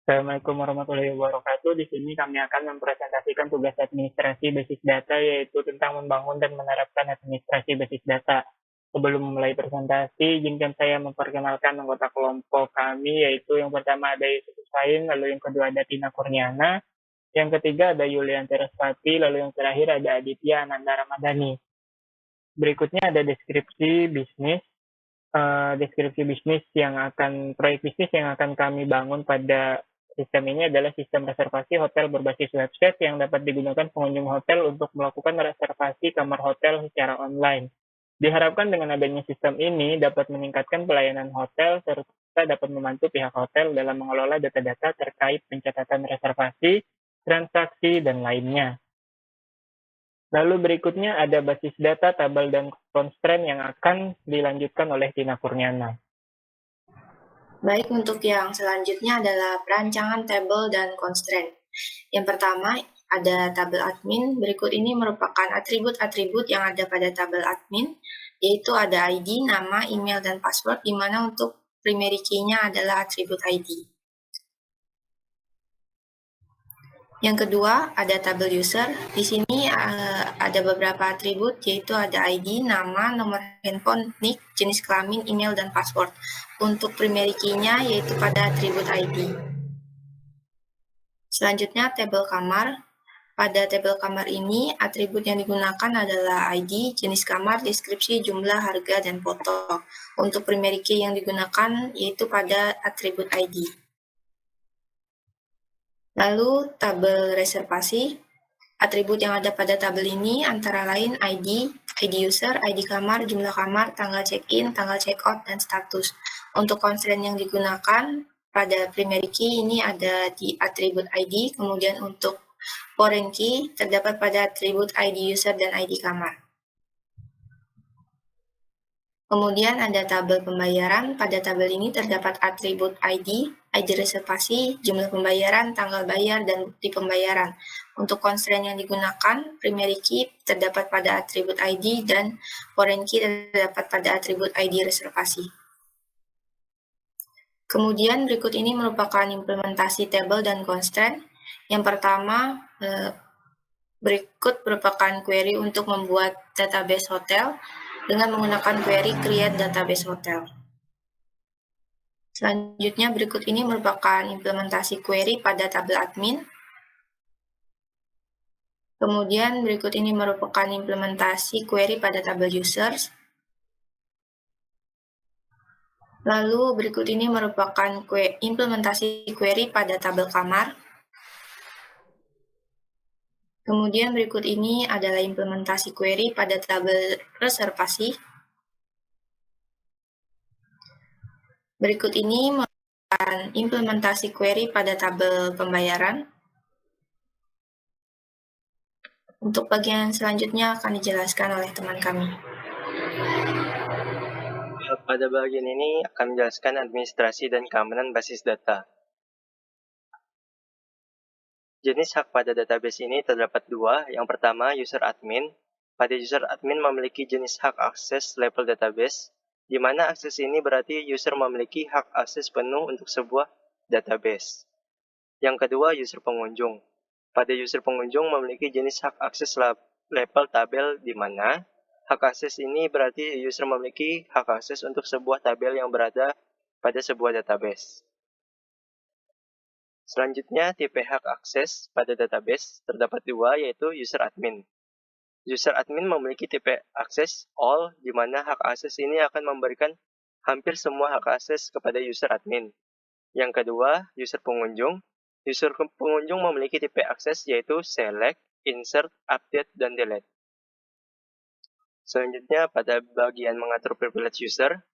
Assalamualaikum warahmatullahi wabarakatuh. Di sini kami akan mempresentasikan tugas administrasi basis data, yaitu tentang membangun dan menerapkan administrasi basis data. Sebelum memulai presentasi, izinkan saya memperkenalkan anggota kelompok kami, yaitu yang pertama ada Yusuf Sain, lalu yang kedua ada Tina Kurniana, yang ketiga ada Yulian Terespati, lalu yang terakhir ada Aditya Ananda Ramadhani. Berikutnya ada deskripsi bisnis proyek bisnis yang akan kami bangun pada sistem ini adalah sistem reservasi hotel berbasis website yang dapat digunakan pengunjung hotel untuk melakukan reservasi kamar hotel secara online. Diharapkan dengan adanya sistem ini dapat meningkatkan pelayanan hotel serta dapat membantu pihak hotel dalam mengelola data-data terkait pencatatan reservasi, transaksi, dan lainnya. Lalu berikutnya ada basis data, tabel, dan constraint yang akan dilanjutkan oleh Tina Kurniana. Baik, untuk yang selanjutnya adalah perancangan tabel dan constraint. Yang pertama ada tabel admin. Berikut ini merupakan atribut-atribut yang ada pada tabel admin, yaitu ada ID, nama, email, dan password, di mana untuk primary key-nya adalah atribut ID. Yang kedua, ada tabel user. Di sini ada beberapa atribut, yaitu ada ID, nama, nomor handphone, nick, jenis kelamin, email, dan password. Untuk primary key-nya, yaitu pada atribut ID. Selanjutnya, tabel kamar. Pada tabel kamar ini, atribut yang digunakan adalah ID, jenis kamar, deskripsi, jumlah, harga, dan foto. Untuk primary key yang digunakan, yaitu pada atribut ID. Lalu tabel reservasi, atribut yang ada pada tabel ini antara lain ID, ID user, ID kamar, jumlah kamar, tanggal check-in, tanggal check-out, dan status. Untuk constraint yang digunakan pada primary key ini ada di atribut ID, kemudian untuk foreign key terdapat pada atribut ID user dan ID kamar. Kemudian ada tabel pembayaran. Pada tabel ini terdapat atribut ID, ID reservasi, jumlah pembayaran, tanggal bayar, dan bukti pembayaran. Untuk constraint yang digunakan, primary key terdapat pada atribut ID dan foreign key terdapat pada atribut ID reservasi. Kemudian berikut ini merupakan implementasi tabel dan constraint. Yang pertama, berikut merupakan query untuk membuat database hotel dengan menggunakan query create database hotel. Selanjutnya berikut ini merupakan implementasi query pada tabel admin. Kemudian berikut ini merupakan implementasi query pada tabel users. Lalu berikut ini merupakan implementasi query pada tabel kamar. Kemudian berikut ini adalah implementasi query pada tabel reservasi. Berikut ini merupakan implementasi query pada tabel pembayaran. Untuk bagian selanjutnya akan dijelaskan oleh teman kami. Pada bagian ini akan menjelaskan administrasi dan keamanan basis data. Jenis hak pada database ini terdapat dua. Yang pertama, user admin. Pada user admin memiliki jenis hak akses level database, di mana akses ini berarti user memiliki hak akses penuh untuk sebuah database. Yang kedua, user pengunjung. Pada user pengunjung memiliki jenis hak akses level tabel, di mana hak akses ini berarti user memiliki hak akses untuk sebuah tabel yang berada pada sebuah database. Selanjutnya, tipe hak akses pada database terdapat dua, yaitu user admin. User admin memiliki tipe akses all, di mana hak akses ini akan memberikan hampir semua hak akses kepada user admin. Yang kedua, user pengunjung. User pengunjung memiliki tipe akses yaitu select, insert, update, dan delete. Selanjutnya, pada bagian mengatur privilege user,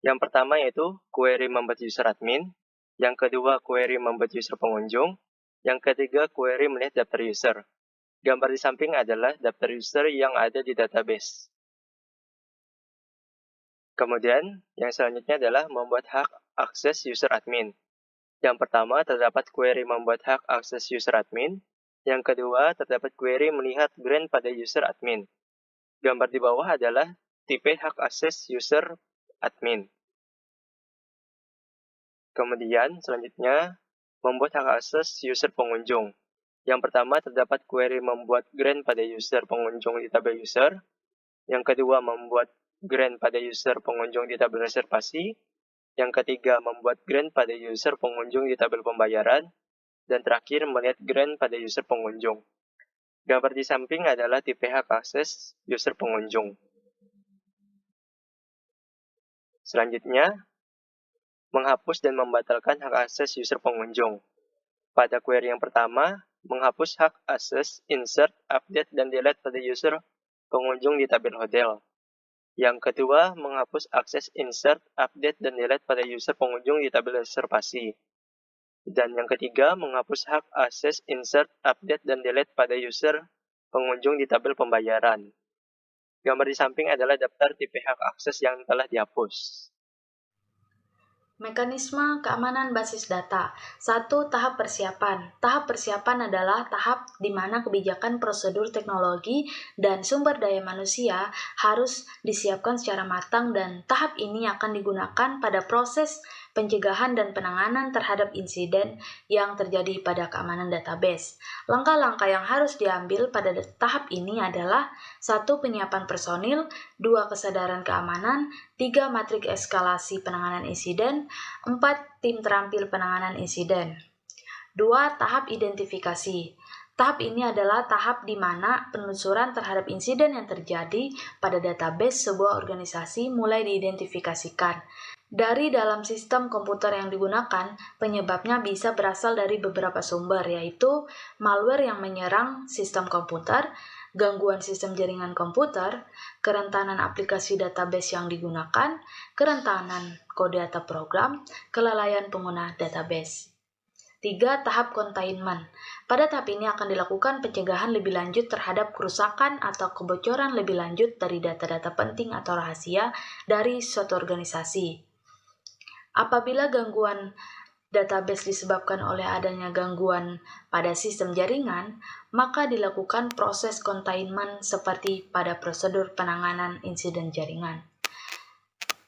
yang pertama yaitu query membuat user admin. Yang kedua, query membuat user pengunjung. Yang ketiga, query melihat daftar user. Gambar di samping adalah daftar user yang ada di database. Kemudian, yang selanjutnya adalah membuat hak akses user admin. Yang pertama, terdapat query membuat hak akses user admin. Yang kedua, terdapat query melihat grant pada user admin. Gambar di bawah adalah tipe hak akses user admin. Kemudian, selanjutnya, membuat hak akses user pengunjung. Yang pertama, terdapat query membuat grant pada user pengunjung di tabel user. Yang kedua, membuat grant pada user pengunjung di tabel reservasi. Yang ketiga, membuat grant pada user pengunjung di tabel pembayaran. Dan terakhir, melihat grant pada user pengunjung. Gambar di samping adalah tipe hak akses user pengunjung. Selanjutnya, menghapus dan membatalkan hak akses user pengunjung. Pada query yang pertama, menghapus hak akses, insert, update, dan delete pada user pengunjung di tabel hotel. Yang kedua, menghapus akses, insert, update, dan delete pada user pengunjung di tabel reservasi. Dan yang ketiga, menghapus hak akses, insert, update, dan delete pada user pengunjung di tabel pembayaran. Gambar di samping adalah daftar tipe hak akses yang telah dihapus. Mekanisme keamanan basis data. 1. Tahap persiapan. Tahap persiapan adalah tahap di mana kebijakan prosedur teknologi dan sumber daya manusia harus disiapkan secara matang dan tahap ini akan digunakan pada proses pencegahan dan penanganan terhadap insiden yang terjadi pada keamanan database. Langkah-langkah yang harus diambil pada tahap ini adalah 1. Penyiapan personil, 2. Kesadaran keamanan, 3. Matrik eskalasi penanganan insiden, 4. Tim terampil penanganan insiden. 2. Tahap identifikasi. Tahap ini adalah tahap di mana penelusuran terhadap insiden yang terjadi pada database sebuah organisasi mulai diidentifikasikan. Dari dalam sistem komputer yang digunakan, penyebabnya bisa berasal dari beberapa sumber, yaitu malware yang menyerang sistem komputer, gangguan sistem jaringan komputer, kerentanan aplikasi database yang digunakan, kerentanan kode atau program, kelalaian pengguna database. 3. Tahap containment. Pada tahap ini akan dilakukan pencegahan lebih lanjut terhadap kerusakan atau kebocoran lebih lanjut dari data-data penting atau rahasia dari suatu organisasi. Apabila gangguan database disebabkan oleh adanya gangguan pada sistem jaringan, maka dilakukan proses containment seperti pada prosedur penanganan insiden jaringan.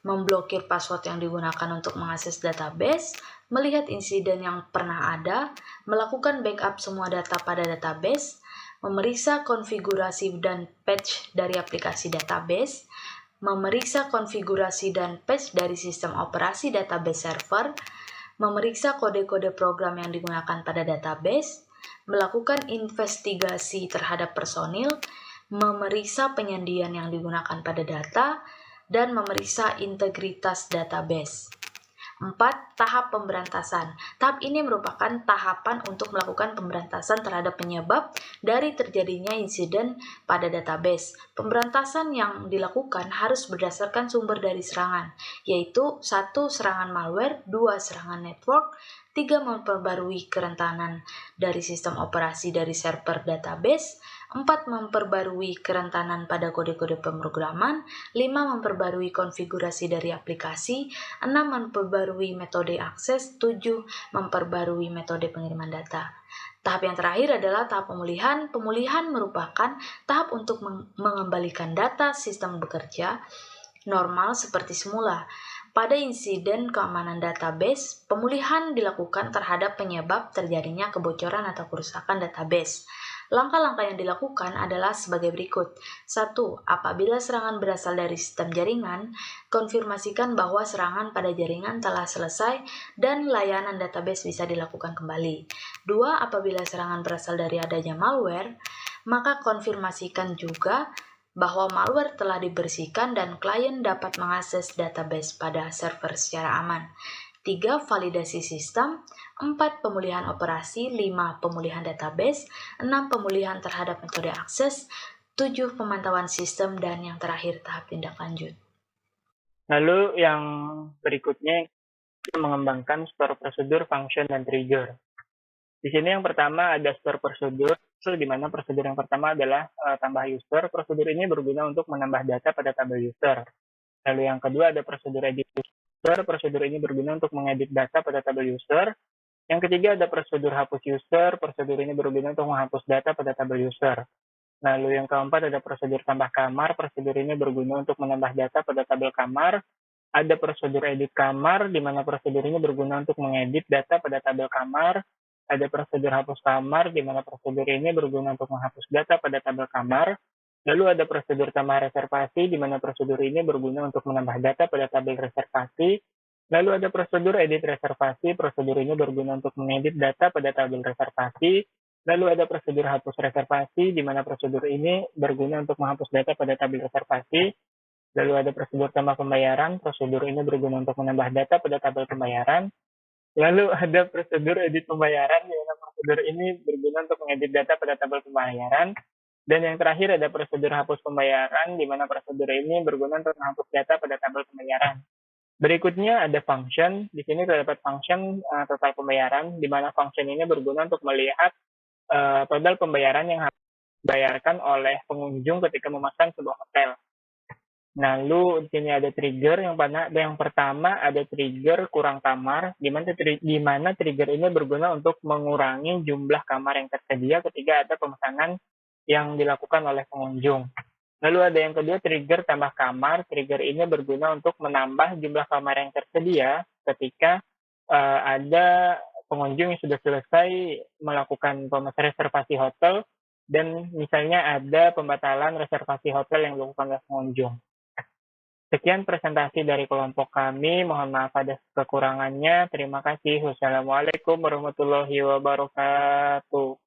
Memblokir password yang digunakan untuk mengakses database, melihat insiden yang pernah ada, melakukan backup semua data pada database, memeriksa konfigurasi dan patch dari aplikasi database, memeriksa konfigurasi dan patch dari sistem operasi database server, memeriksa kode-kode program yang digunakan pada database, melakukan investigasi terhadap personil, memeriksa penyandian yang digunakan pada data, dan memeriksa integritas database. 4. Tahap pemberantasan. Tahap ini merupakan tahapan untuk melakukan pemberantasan terhadap penyebab dari terjadinya insiden pada database. Pemberantasan yang dilakukan harus berdasarkan sumber dari serangan, yaitu 1. Serangan malware, 2. Serangan network, 3. Memperbarui kerentanan dari sistem operasi dari server database, 4. Memperbarui kerentanan pada kode-kode pemrograman, 5. Memperbarui konfigurasi dari aplikasi, 6. Memperbarui metode akses, 7. Memperbarui metode pengiriman data. Tahap yang terakhir adalah tahap pemulihan. Pemulihan merupakan tahap untuk mengembalikan data sistem bekerja normal seperti semula. Pada insiden keamanan database, pemulihan dilakukan terhadap penyebab terjadinya kebocoran atau kerusakan database. Langkah-langkah yang dilakukan adalah sebagai berikut. 1. Apabila serangan berasal dari sistem jaringan, konfirmasikan bahwa serangan pada jaringan telah selesai dan layanan database bisa dilakukan kembali. 2. Apabila serangan berasal dari adanya malware, maka konfirmasikan juga bahwa malware telah dibersihkan dan klien dapat mengakses database pada server secara aman. 3. Validasi sistem, 4. Pemulihan operasi, 5. Pemulihan database, 6. Pemulihan terhadap metode akses, 7. Pemantauan sistem, dan yang terakhir tahap tindak lanjut. Lalu yang berikutnya kita mengembangkan store prosedur, function, dan trigger. Di sini yang pertama ada store prosedur, di mana prosedur yang pertama adalah tambah user. Prosedur ini berguna untuk menambah data pada tabel user. Lalu yang kedua ada prosedur edit user. Prosedur ini berguna untuk mengedit data pada tabel user. Yang ketiga ada prosedur hapus user. Prosedur ini berguna untuk menghapus data pada tabel user. Lalu yang keempat ada prosedur tambah kamar. Prosedur ini berguna untuk menambah data pada tabel kamar. Ada prosedur edit kamar, di mana prosedur ini berguna untuk mengedit data pada tabel kamar. Ada prosedur hapus kamar, di mana prosedur ini berguna untuk menghapus data pada tabel kamar. Lalu ada prosedur tambah reservasi, di mana prosedur ini berguna untuk menambah data pada tabel reservasi. Lalu ada prosedur edit reservasi, prosedur ini berguna untuk mengedit data pada tabel reservasi. Lalu ada prosedur hapus reservasi, di mana prosedur ini berguna untuk menghapus data pada tabel reservasi. Lalu ada prosedur tambah pembayaran, prosedur ini berguna untuk menambah data pada tabel pembayaran. Lalu ada prosedur edit pembayaran, di mana prosedur ini berguna untuk mengedit data pada tabel pembayaran. Dan yang terakhir ada prosedur hapus pembayaran, di mana prosedur ini berguna untuk menghapus data pada tabel pembayaran. Berikutnya ada function. Di sini terdapat function total pembayaran, di mana function ini berguna untuk melihat total pembayaran yang harus dibayarkan oleh pengunjung ketika memesan sebuah hotel. Lalu di sini ada trigger. Yang pertama ada trigger kurang kamar, di mana trigger ini berguna untuk mengurangi jumlah kamar yang tersedia ketika ada pemesanan yang dilakukan oleh pengunjung. Lalu ada yang kedua, trigger tambah kamar. Trigger ini berguna untuk menambah jumlah kamar yang tersedia ketika ada pengunjung yang sudah selesai melakukan reservasi hotel dan misalnya ada pembatalan reservasi hotel yang dilakukan oleh pengunjung. Sekian presentasi dari kelompok kami. Mohon maaf atas kekurangannya. Terima kasih. Wassalamualaikum warahmatullahi wabarakatuh.